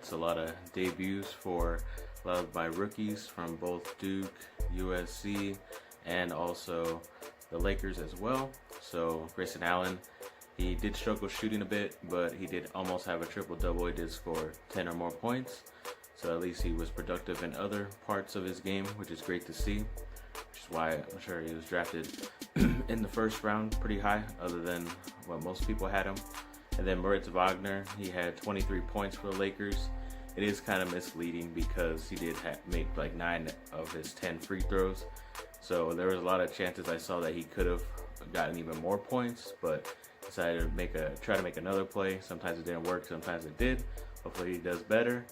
highlights, a lot of debuts for a lot of my rookies from both Duke, USC, and also the Lakers as well. So Grayson Allen, he did struggle shooting a bit, but he did almost have a triple-double. He did score 10 or more points. So at least he was productive in other parts of his game, which is great to see, which is why I'm sure he was drafted in the first round pretty high, other than what most people had him. And then Moritz Wagner, he had 23 points for the Lakers. It is kind of misleading because he did make like 9 of his 10 free throws. So there was a lot of chances I saw that he could have gotten even more points, but decided to try to make another play. Sometimes it didn't work, sometimes it did. Hopefully he does better.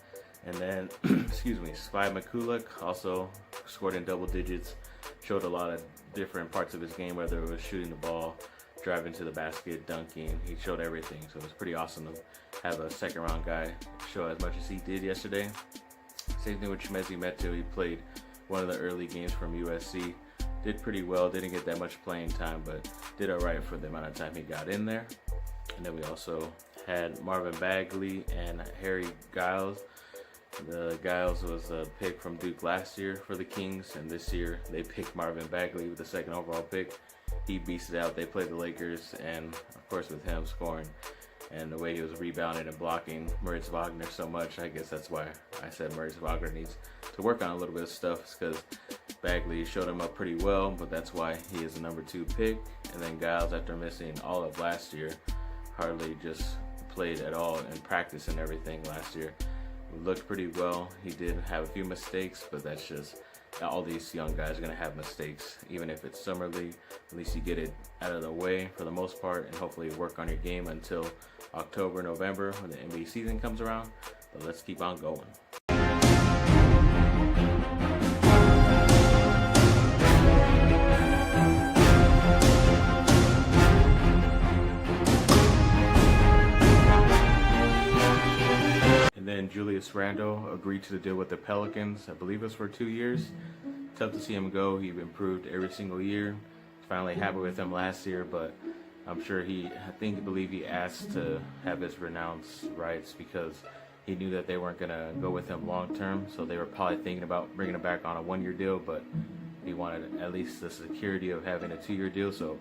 And then, excuse me, Mykhailiuk also scored in double digits, showed a lot of different parts of his game, whether it was shooting the ball, driving to the basket, dunking. He showed everything, so it was pretty awesome to have a second round guy show as much as he did yesterday. Same thing with Chimezie Metu. He played one of the early games from USC. Did pretty well, didn't get that much playing time, but did all right for the amount of time he got in there. And then we also had Marvin Bagley and Giles. The Giles was a pick from Duke last year for the Kings, and this year they picked Marvin Bagley with the second overall pick. He beasted out. They played the Lakers, and of course with him scoring and the way he was rebounding and blocking Moritz Wagner so much, I guess that's why I said Moritz Wagner needs to work on a little bit of stuff, because Bagley showed him up pretty well, but that's why he is the number 2 pick. And then Giles, after missing all of last year, hardly just played at all in practice and everything last year. He looked pretty well. He did have a few mistakes, but that's just, all these young guys are going to have mistakes, even if it's summer league. At least you get it out of the way for the most part, and hopefully work on your game until October, November when the NBA season comes around. But let's keep on going. And then Julius Randle agreed to the deal with the Pelicans. I believe it was for 2 years. Tough to see him go. He improved every single year. Finally happy with him last year, but I'm sure he asked to have his renounced rights because he knew that they weren't going to go with him long term. So they were probably thinking about bringing him back on a 1-year deal, but he wanted at least the security of having a 2-year deal. So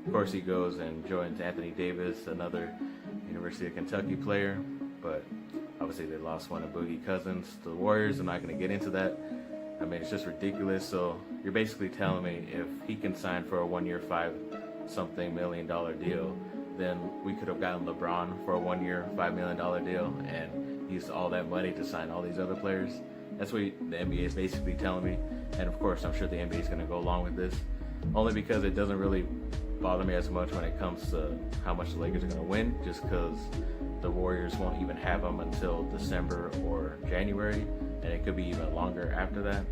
of course he goes and joins Anthony Davis, another University of Kentucky player. But obviously they lost one of Boogie Cousins to the Warriors. I'm not going to get into that. I mean, it's just ridiculous. So you're basically telling me if he can sign for a 1-year, $5-something million deal, then we could have gotten LeBron for a 1-year, $5 million deal and used all that money to sign all these other players. That's what the NBA is basically telling me. And of course, I'm sure the NBA is going to go along with this, only because it doesn't really bother me as much when it comes to how much the Lakers are going to win, just because the Warriors won't even have him until December or January, and it could be even longer after that.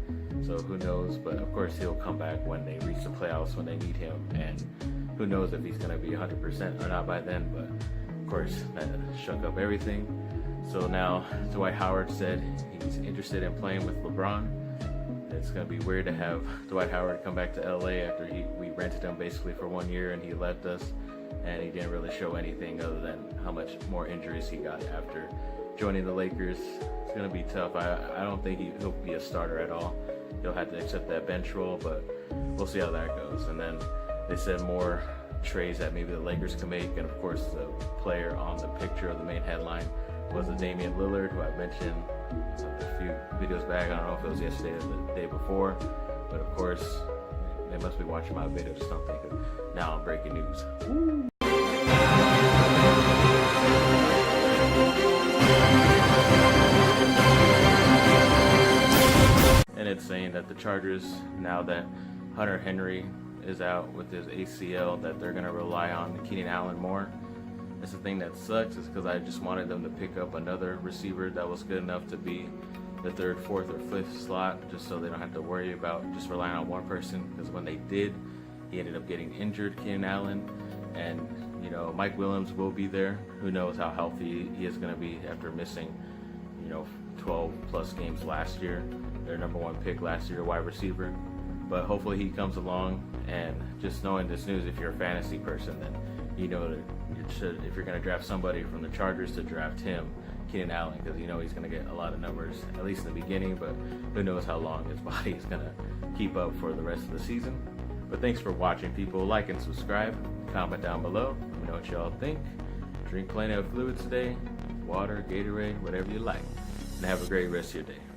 So who knows? But of course he'll come back when they reach the playoffs, when they need him, and who knows if he's going to be 100% or not by then. But of course that shook up everything. So now Dwight Howard said he's interested in playing with LeBron. It's going to be weird to have Dwight Howard come back to LA after we rented him basically for 1 year and he left us, and he didn't really show anything other than how much more injuries he got after joining the Lakers. It's going to be tough. I don't think he'll be a starter at all. He'll have to accept that bench role, but we'll see how that goes. And then they said more trades that maybe the Lakers can make, and of course the player on the picture of the main headline was Damian Lillard, who I mentioned a few videos back. I don't know if it was yesterday or the day before, but of course they must be watching my videos or something, because now I'm breaking news. Woo! And it's saying that the Chargers, now that Hunter Henry is out with his ACL, that they're going to rely on Keenan Allen more. That's the thing that sucks, is because I just wanted them to pick up another receiver that was good enough to be the 3rd, 4th, or 5th slot, just so they don't have to worry about just relying on one person. Because when they did, he ended up getting injured, Keenan Allen, and Mike Williams will be there. Who knows how healthy he is going to be after missing 12 plus games last year. Their number 1 pick last year, wide receiver. But hopefully he comes along, and just knowing this news, if you're a fantasy person, then you know that if you're going to draft somebody from the Chargers, to draft him Keenan Allen, because you know he's going to get a lot of numbers, at least in the beginning, but who knows how long his body is going to keep up for the rest of the season. But thanks for watching, people. Like and subscribe. Comment down below. Let me know what y'all think. Drink plenty of fluids today. Water, Gatorade, whatever you like. And have a great rest of your day.